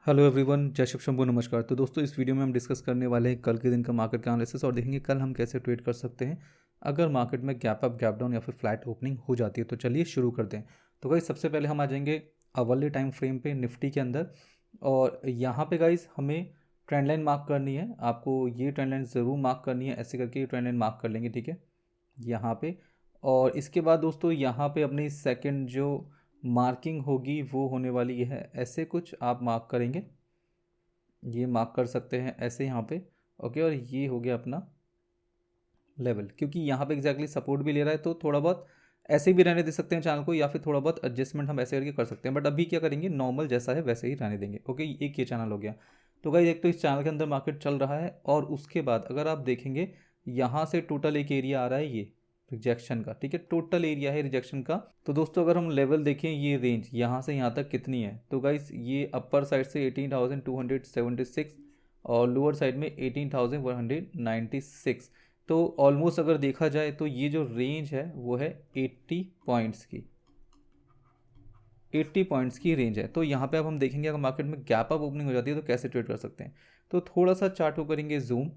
Hello everyone, जय शिव शंभू, नमस्कार। तो दोस्तों, इस वीडियो में हम डिस्कस करने वाले हैं कल के दिन का मार्केट का एनालिसिस और देखेंगे कल हम कैसे ट्रेड कर सकते हैं अगर मार्केट में गैप अप, गैप डाउन या फिर फ्लैट ओपनिंग हो जाती है। तो चलिए शुरू करते हैं। तो गाइस, सबसे पहले हम आ जाएंगे अवर्ली टाइम फ्रेम पे निफ्टी के अंदर, और यहाँ पे गाइस हमें ट्रेंड लाइन मार्क करनी है। आपको ये ट्रेंड लाइन ज़रूर मार्क करनी है, ऐसे करके ये ट्रेंड लाइन मार्क कर लेंगे, ठीक है, यहाँ पे। और इसके बाद दोस्तों यहाँ पे अपनी सेकंड जो मार्किंग होगी वो होने वाली है, ऐसे कुछ आप मार्क करेंगे, ये मार्क कर सकते हैं ऐसे यहाँ पे। ओके, और ये हो गया अपना लेवल, क्योंकि यहाँ पे एग्जैक्टली सपोर्ट भी ले रहा है, तो थोड़ा बहुत ऐसे भी रहने दे सकते हैं चैनल को, या फिर थोड़ा बहुत एडजस्टमेंट हम ऐसे करके कर सकते हैं। बट अभी क्या करेंगे, नॉर्मल जैसा है वैसे ही रहने देंगे। ओके, एक ये चैनल हो गया। तो गाइस, एक तो इस चैनल के अंदर मार्केट चल रहा है, और उसके बाद अगर आप देखेंगे यहाँ से टोटल एक एरिया आ रहा है, ये रिजेक्शन का, ठीक है, टोटल एरिया है रिजेक्शन का। तो दोस्तों अगर हम लेवल देखें, ये रेंज यहाँ से यहाँ तक कितनी है, तो गाइस ये अपर साइड से 18,276 और लोअर साइड में 18,196। तो ऑलमोस्ट अगर देखा जाए तो ये जो रेंज है वो है 80 पॉइंट्स की, 80 पॉइंट्स की रेंज है। तो यहाँ पे अब हम देखेंगे अगर मार्केट में गैप अप ओपनिंग हो जाती है तो कैसे ट्रेड कर सकते हैं। तो थोड़ा सा चार्ट को करेंगे जूम,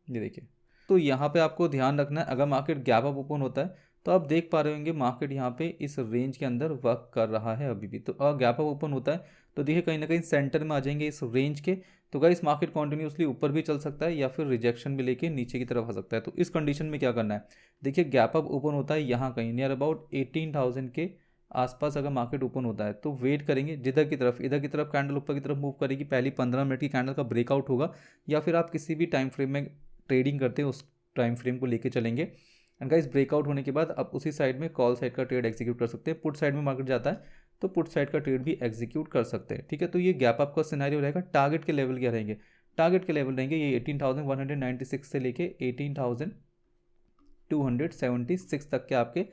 ये देखिए। तो यहाँ पे आपको ध्यान रखना है, अगर मार्केट गैप अप ओपन होता है तो आप देख पा रहे होंगे मार्केट यहाँ पे इस रेंज के अंदर वर्क कर रहा है अभी भी। तो अगर गैप अप ओपन होता है तो देखिए कहीं ना कहीं सेंटर में आ जाएंगे इस रेंज के। तो गाइस, मार्केट कॉन्टिन्यूसली ऊपर भी चल सकता है या फिर रिजेक्शन भी लेके नीचे की तरफ आ सकता है। तो इस कंडीशन में क्या करना है, देखिए गैप अप ओपन होता है यहाँ कहीं नियर अबाउट 18,000 के आसपास अगर मार्केट ओपन होता है तो वेट करेंगे जिधर की तरफ, इधर की तरफ कैंडल ऊपर की तरफ मूव करेगी, पहली 15 मिनट की कैंडल का ब्रेकआउट होगा, या फिर आप किसी भी टाइम फ्रेम में ट्रेडिंग करते हैं उस टाइम फ्रेम को लेके चलेंगे। एंड गाइस, ब्रेकआउट होने के बाद आप उसी साइड में कॉल साइड का ट्रेड एग्जीक्यूट कर सकते हैं। पुट साइड में मार्केट जाता है तो पुट साइड का ट्रेड भी एग्जीक्यूट कर सकते हैं, ठीक है। तो ये गैप अप का सिनेरियो रहेगा। टारगेट के लेवल क्या रहेंगे, टारगेट के लेवल रहेंगे ये 18,196 से लेके 18,276 तक के आपके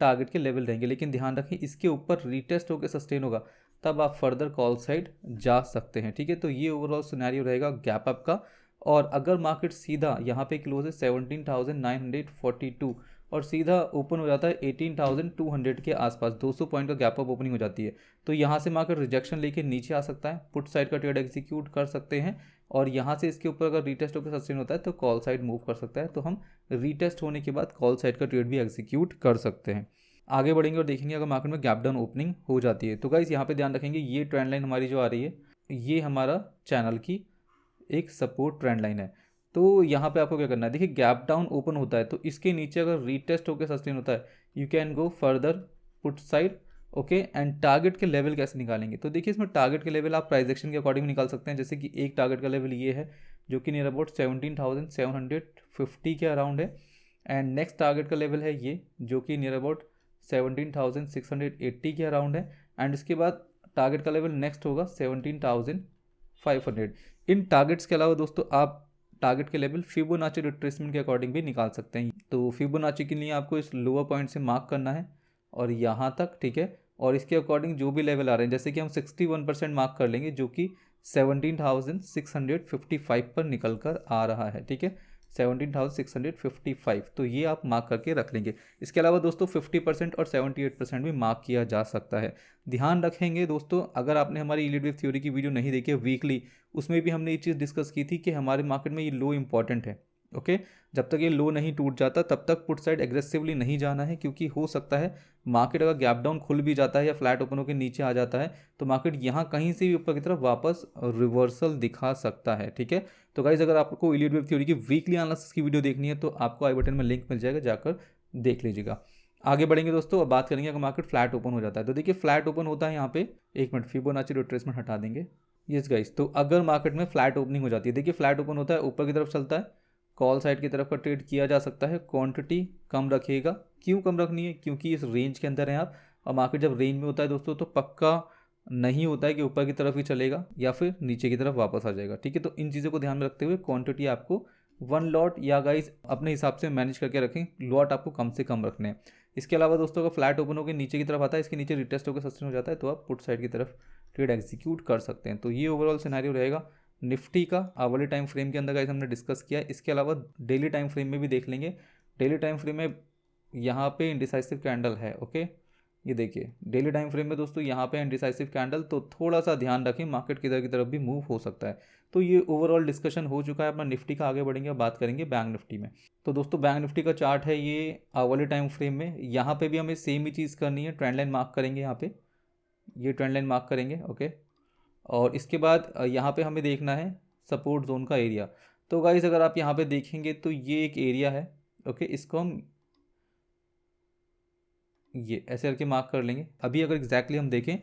टारगेट के लेवल रहेंगे। लेकिन ध्यान रखें, इसके ऊपर रीटेस्ट होकर सस्टेन होगा तब आप फर्दर कॉल साइड जा सकते हैं, ठीक है। तो ये ओवरऑल सिनेरियो रहेगा गैप अप का। और अगर मार्केट सीधा यहाँ पे क्लोज है 17,942 और सीधा ओपन हो जाता है 18,200 के आसपास, 200 पॉइंट का गैप अप ओपनिंग हो जाती है, तो यहाँ से मार्केट रिजेक्शन लेके नीचे आ सकता है, पुट साइड का ट्रेड एग्जीक्यूट कर सकते हैं। और यहाँ से इसके ऊपर अगर रीटेस्ट होकर सस्टेन होता है तो कॉल साइड मूव कर सकता है, तो हम रीटेस्ट होने के बाद कॉल साइड का ट्रेड भी एग्जीक्यूट कर सकते हैं। आगे बढ़ेंगे और देखेंगे अगर मार्केट में गैप डाउन ओपनिंग हो जाती है। तो गाइस, यहाँ पे ध्यान रखेंगे, ये ट्रेंड लाइन हमारी जो आ रही है ये हमारा चैनल की एक सपोर्ट ट्रेंड लाइन है। तो यहाँ पे आपको क्या करना है, देखिए गैप डाउन ओपन होता है तो इसके नीचे अगर रीटेस्ट होकर सस्टेन होता है, you can go further put side. Okay, and target के लेवल कैसे निकालेंगे, तो देखिए इसमें टारगेट के लेवल आप प्राइस एक्शन के अकॉर्डिंग निकाल सकते हैं। जैसे कि एक टारगेट का लेवल ये है जो कि नियर अबाउट 17,750 के अराउंड है, एंड नेक्स्ट टारगेट का लेवल है ये जो कि नियर अबाउट 17,680 के अराउंड है, एंड इसके बाद टारगेट का लेवल नेक्स्ट होगा 17,500। इन टारगेट्स के अलावा दोस्तों आप टारगेट के लेवल फिबोनाची रिट्रेसमेंट के अकॉर्डिंग भी निकाल सकते हैं। तो फिबोनाची के लिए आपको इस लोअर पॉइंट से मार्क करना है और यहाँ तक, ठीक है, और इसके अकॉर्डिंग जो भी लेवल आ रहे हैं, जैसे कि हम 61% मार्क कर लेंगे जो कि 17,655 पर निकल कर आ रहा है, ठीक है, 17,655। तो ये आप मार्क करके रख लेंगे। इसके अलावा दोस्तों 50% और 78% भी मार्क किया जा सकता है। ध्यान रखेंगे दोस्तों, अगर आपने हमारी यील्ड वेव थ्योरी की वीडियो नहीं देखी है वीकली, उसमें भी हमने ये चीज़ डिस्कस की थी कि हमारे मार्केट में ये लो इंपॉर्टेंट है। ओके, जब तक ये लो नहीं टूट जाता तब तक पुट साइड एग्रेसिवली नहीं जाना है, क्योंकि हो सकता है मार्केट अगर गैप डाउन खुल भी जाता है या फ्लैट ओपन होकर नीचे आ जाता है तो मार्केट यहाँ कहीं से भी ऊपर की तरफ वापस रिवर्सल दिखा सकता है, ठीक है। तो गाइज, अगर आपको यील्ड वेव थ्योरी की वीकली एनालिसिस की वीडियो देखनी है तो आपको आई बटन में लिंक मिल जाएगा, जाकर देख लीजिएगा। आगे बढ़ेंगे दोस्तों, अब बात करेंगे अगर मार्केट फ्लैट ओपन हो जाता है। तो देखिए फ्लैट ओपन होता है यहाँ पे, एक मिनट, फिबोनाची रिट्रेसमेंट हटा देंगे। यस गाइस, तो अगर मार्केट में फ्लैट ओपनिंग हो जाती है, देखिए फ्लैट ओपन होता है, ऊपर की तरफ चलता है, कॉल साइड की तरफ का ट्रेड किया जा सकता है, क्वांटिटी कम रखिएगा। क्यों कम रखनी है, क्योंकि इस रेंज के अंदर हैं आप, और मार्केट जब रेंज में होता है दोस्तों तो पक्का नहीं होता है कि ऊपर की तरफ ही चलेगा या फिर नीचे की तरफ वापस आ जाएगा, ठीक है। तो इन चीज़ों को ध्यान में रखते हुए क्वांटिटी आपको 1 लॉट या गाइस अपने हिसाब से मैनेज करके रखें, लॉट आपको कम से कम रखने हैं। इसके अलावा दोस्तों अगर फ्लैट ओपन होकर नीचे की तरफ आता है, इसके नीचे रिटेस्ट होकर सस्टेन हो जाता है, तो आप पुट साइड की तरफ ट्रेड एग्जीक्यूट कर सकते हैं। तो ये ओवरऑल सिनेरियो रहेगा निफ्टी का आवरली टाइम फ्रेम के अंदर गाइस हमने डिस्कस किया। इसके अलावा डेली टाइम फ्रेम में भी देख लेंगे। डेली टाइम फ्रेम में यहाँ पे इंडिसाइसिव कैंडल है, ओके, ये देखिए डेली टाइम फ्रेम में दोस्तों यहाँ पे इंडिसाइसिव कैंडल, तो थोड़ा सा ध्यान रखें, मार्केट किधर की तरफ भी मूव हो सकता है। तो ये ओवरऑल डिस्कशन हो चुका है अपना निफ्टी का। आगे बढ़ेंगे, बात करेंगे बैंक निफ्टी में। तो दोस्तों बैंक निफ्टी का चार्ट है ये आवरली टाइम फ्रेम में। यहाँ पे भी हमें सेम ही चीज़ करनी है, ट्रेंड लाइन मार्क करेंगे यहाँ पे, ये ट्रेंड लाइन मार्क करेंगे, ओके। और इसके बाद यहाँ पे हमें देखना है सपोर्ट जोन का एरिया। तो गाइस अगर आप यहाँ पे देखेंगे तो ये एक एरिया है, ओके, इसको हम ये ऐसे करके मार्क कर लेंगे। अभी अगर एग्जैक्टली हम देखें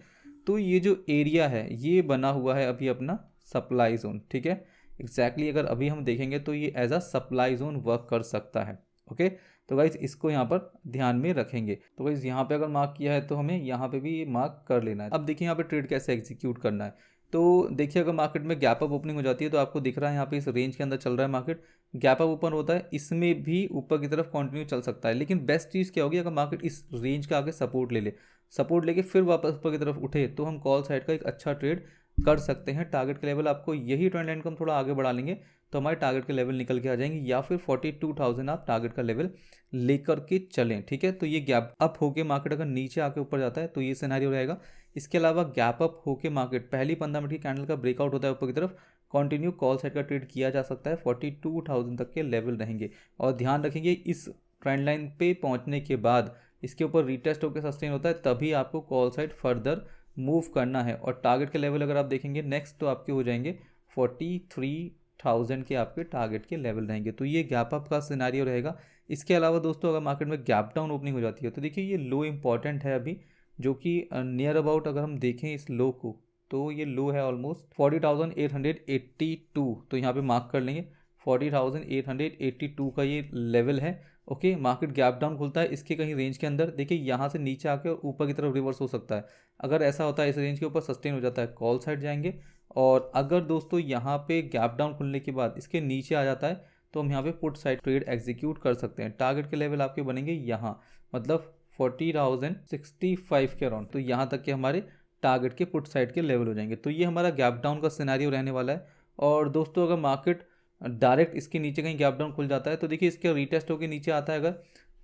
तो ये जो एरिया है ये बना हुआ है अभी अपना सप्लाई जोन, ठीक है। एग्जैक्टली अगर अभी हम देखेंगे तो ये as a supply zone work कर सकता है, ओके। तो गाइज इसको यहाँ पर ध्यान में रखेंगे। तो गाइज यहाँ पे अगर मार्क किया है तो हमें यहाँ पे भी मार्क कर लेना है। अब देखिए यहाँ पे ट्रेड कैसे एग्जीक्यूट करना है। तो देखिए अगर मार्केट में गैप अप ओपनिंग हो जाती है तो आपको दिख रहा है यहाँ पे इस रेंज के अंदर चल रहा है मार्केट, गैप अप ओपन होता है, इसमें भी ऊपर की तरफ कंटिन्यू चल सकता है। लेकिन बेस्ट चीज़ क्या होगी, अगर मार्केट इस रेंज का आगे सपोर्ट ले ले, सपोर्ट लेके फिर वापस ऊपर की तरफ उठे, तो हम कॉल साइड का एक अच्छा ट्रेड कर सकते हैं। टारगेट के लेवल आपको यही ट्रेंड लाइन को हम थोड़ा आगे बढ़ा लेंगे तो हमारे टारगेट के लेवल निकल के आ जाएंगे, या फिर 42,000 आप टारगेट का लेवल लेकर के चलें, ठीक है। तो ये गैप अप होके मार्केट अगर नीचे आके ऊपर जाता है तो ये सिनेरियो रहेगा। इसके अलावा गैप अप होके मार्केट पहली 15 मिनट की कैंडल का ब्रेकआउट होता है ऊपर की तरफ, कंटिन्यू कॉल साइड का ट्रेड किया जा सकता है, 42,000 तक के लेवल रहेंगे। और ध्यान रखेंगे इस ट्रेंड लाइन पे पहुंचने के बाद इसके ऊपर रिटेस्ट होकर सस्टेन होता है, तभी आपको कॉल साइड फर्दर मूव करना है। और टारगेट के लेवल अगर आप देखेंगे नेक्स्ट तो आपके हो जाएंगे 43,000 के आपके टारगेट के लेवल रहेंगे। तो ये गैप अप का सिनेरियो रहेगा। इसके अलावा दोस्तों अगर मार्केट में गैप डाउन ओपनिंग हो जाती है तो देखिए ये लो इंपॉर्टेंट है अभी, जो कि नियर अबाउट अगर हम देखें इस लो को तो ये लो है ऑलमोस्ट 40,882। तो यहाँ पे मार्क कर लेंगे 40,882 का ये लेवल है, ओके। मार्केट गैप डाउन खुलता है इसके कहीं रेंज के अंदर, देखिए यहाँ से नीचे आके और ऊपर की तरफ रिवर्स हो सकता है। अगर ऐसा होता है इस रेंज के ऊपर सस्टेन हो जाता है, कॉल साइड जाएंगे। और अगर दोस्तों यहाँ पे गैप डाउन खुलने के बाद इसके नीचे आ जाता है तो हम यहाँ पे पुट साइड ट्रेड एग्जीक्यूट कर सकते हैं। टारगेट के लेवल आपके बनेंगे यहाँ, मतलब 40,065 के अराउंड। तो यहाँ तक के हमारे टारगेट के पुट साइड के लेवल हो जाएंगे। तो ये हमारा गैप डाउन का सिनेरियो रहने वाला है। और दोस्तों अगर मार्केट डायरेक्ट इसके नीचे कहीं गैप डाउन खुल जाता है तो देखिए इसके रिटेस्ट होकर नीचे आता है अगर,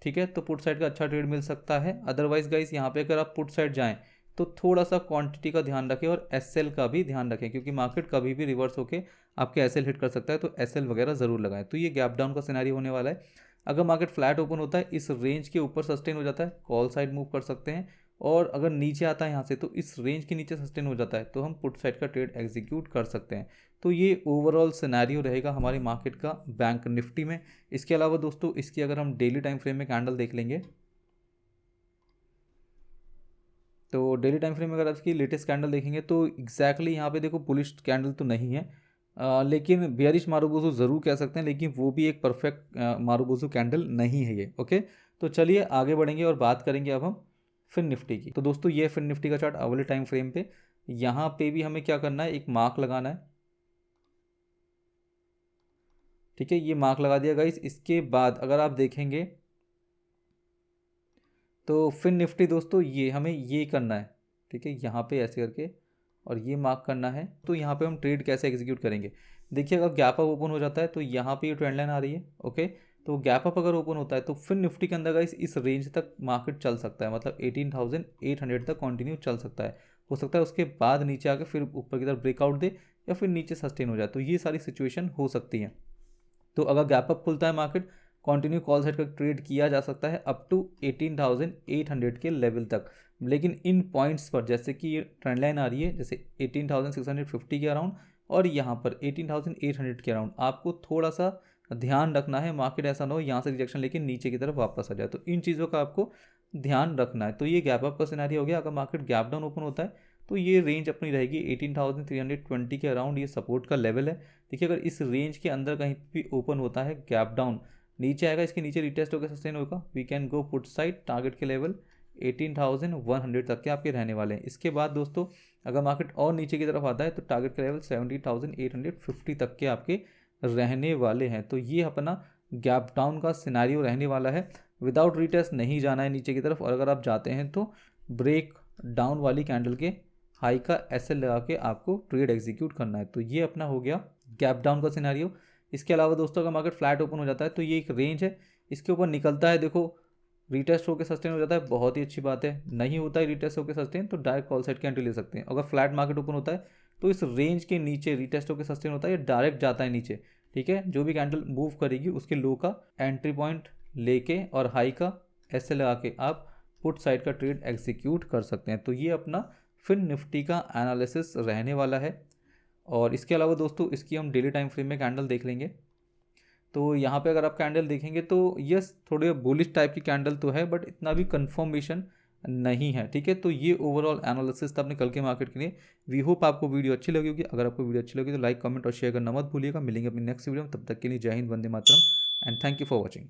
ठीक है, तो पुट साइड का अच्छा ट्रेड मिल सकता है। अदरवाइज गाइस यहाँ पे अगर आप पुट साइड जाएं तो थोड़ा सा क्वांटिटी का ध्यान रखें और एसएल का भी ध्यान रखें, क्योंकि मार्केट कभी भी रिवर्स होकर आपके एसएल हिट कर सकता है, तो एसएल वगैरह ज़रूर लगाएं। तो ये गैप डाउन का सिनेरियो होने वाला है। अगर मार्केट फ्लैट ओपन होता है, इस रेंज के ऊपर सस्टेन हो जाता है, कॉल साइड मूव कर सकते हैं। और अगर नीचे आता है यहाँ से तो इस रेंज के नीचे सस्टेन हो जाता है तो हम पुट साइड का ट्रेड एग्जीक्यूट कर सकते हैं। तो ये ओवरऑल सिनेरियो रहेगा हमारी मार्केट का बैंक निफ्टी में। इसके अलावा दोस्तों इसकी अगर हम डेली टाइम फ्रेम में कैंडल देख लेंगे तो डेली टाइम फ्रेम में अगर इसकी लेटेस्ट कैंडल देखेंगे तो एग्जैक्टली यहाँ पे देखो बुलिश कैंडल तो नहीं है, लेकिन बेयरिश मारुबोजू ज़रूर कह सकते हैं, लेकिन वो भी एक परफेक्ट मारुबोजू कैंडल नहीं है ये, ओके। तो चलिए आगे बढ़ेंगे और बात करेंगे अब हम फिन निफ्टी की। तो दोस्तों ये फिन निफ्टी का चार्ट अवली टाइम फ्रेम पे, यहाँ पे भी हमें क्या करना है, एक मार्क लगाना है, ठीक है। ये मार्क लगा दिया गाइस। इसके बाद अगर आप देखेंगे तो फिन निफ्टी दोस्तों ये हमें ये करना है, ठीक है, यहाँ पे ऐसे करके और ये मार्क करना है। तो यहाँ पे हम ट्रेड कैसे एग्जीक्यूट करेंगे, देखिए अगर गैप अप ओपन हो जाता है तो यहाँ पे ये ट्रेंड लाइन आ रही है, ओके। तो गैप अप अगर ओपन होता है तो फिर निफ्टी के अंदर गाइस इस रेंज तक मार्केट चल सकता है, मतलब 18,800 तक कंटिन्यू चल सकता है। हो सकता है उसके बाद नीचे आके फिर ऊपर की तरफ ब्रेकआउट दे या फिर नीचे सस्टेन हो जाए, तो ये सारी सिचुएशन हो सकती है। तो अगर गैप अप खुलता है मार्केट, कंटिन्यू कॉल साइड का ट्रेड किया जा सकता है अप टू 18,800 के लेवल तक। लेकिन इन पॉइंट्स पर जैसे कि ये ट्रेंड लाइन आ रही है जैसे 18,650 के अराउंड और यहाँ पर 18,800 के अराउंड, आपको थोड़ा सा ध्यान रखना है, मार्केट ऐसा ना हो यहाँ से रिजेक्शन लेकिन नीचे की तरफ वापस आ जाए। तो इन चीज़ों का आपको ध्यान रखना है। तो ये गैप अप का सिनेरियो हो गया। अगर मार्केट गैप डाउन ओपन होता है तो ये रेंज अपनी रहेगी 18,320 के अराउंड, ये सपोर्ट का लेवल है। देखिए अगर इस रेंज के अंदर कहीं भी ओपन होता है गैप डाउन, नीचे आएगा, इसके नीचे रिटेस्ट होकर सस्टेन होगा, we can go put side, target के लेवल 18,100 तक के आपके रहने वाले हैं। इसके बाद दोस्तों अगर मार्केट और नीचे की तरफ आता है तो टारगेट के लेवल 17,850 तक के आपके रहने वाले हैं। तो ये अपना गैप डाउन का सिनेरियो रहने वाला है। विदाउट रिटेस्ट नहीं जाना है नीचे की तरफ, और अगर आप जाते हैं तो ब्रेक डाउन वाली कैंडल के हाई का एसएल लगा के आपको ट्रेड एग्जीक्यूट करना है। तो ये अपना हो गया गैप डाउन का सिनेरियो। इसके अलावा दोस्तों अगर मार्केट फ्लैट ओपन हो जाता है तो ये एक रेंज है, इसके ऊपर निकलता है, देखो रीटेस्ट होकर सस्टेन हो जाता है, बहुत ही अच्छी बात है। नहीं होता है रीटेस्ट होकर सस्टेन, तो डायरेक्ट कॉल साइड की एंट्री ले सकते हैं। अगर फ्लैट मार्केट ओपन होता है तो इस रेंज के नीचे रीटेस्ट होकर सस्टेन होता है, या डायरेक्ट जाता है नीचे, ठीक है। जो भी कैंडल मूव करेगी उसके लो का एंट्री पॉइंट लेके और हाई का ऐसे लगा के आप पुट साइड का ट्रेड एग्जीक्यूट कर सकते हैं। तो ये अपना फिन निफ्टी का एनालिसिस रहने वाला है। और इसके अलावा दोस्तों इसकी हम डेली टाइम फ्रेम में कैंडल देख लेंगे। तो यहाँ पे अगर आप कैंडल देखेंगे तो यस थोड़े बुलिश टाइप की कैंडल तो है, बट इतना भी कंफर्मेशन नहीं है, ठीक है। तो ये ओवरऑल एनालिसिस था अपने कल के मार्केट के लिए। वी होप आपको वीडियो अच्छी लगी होगी। अगर आपको वीडियो अच्छी लगी तो लाइक, कमेंट और शेयर करना मत भूलिएगा। मिलेंगे अपनी नेक्स्ट वीडियो में, तब तक के लिए जय हिंद, वंदे मातरम and thank you for watching.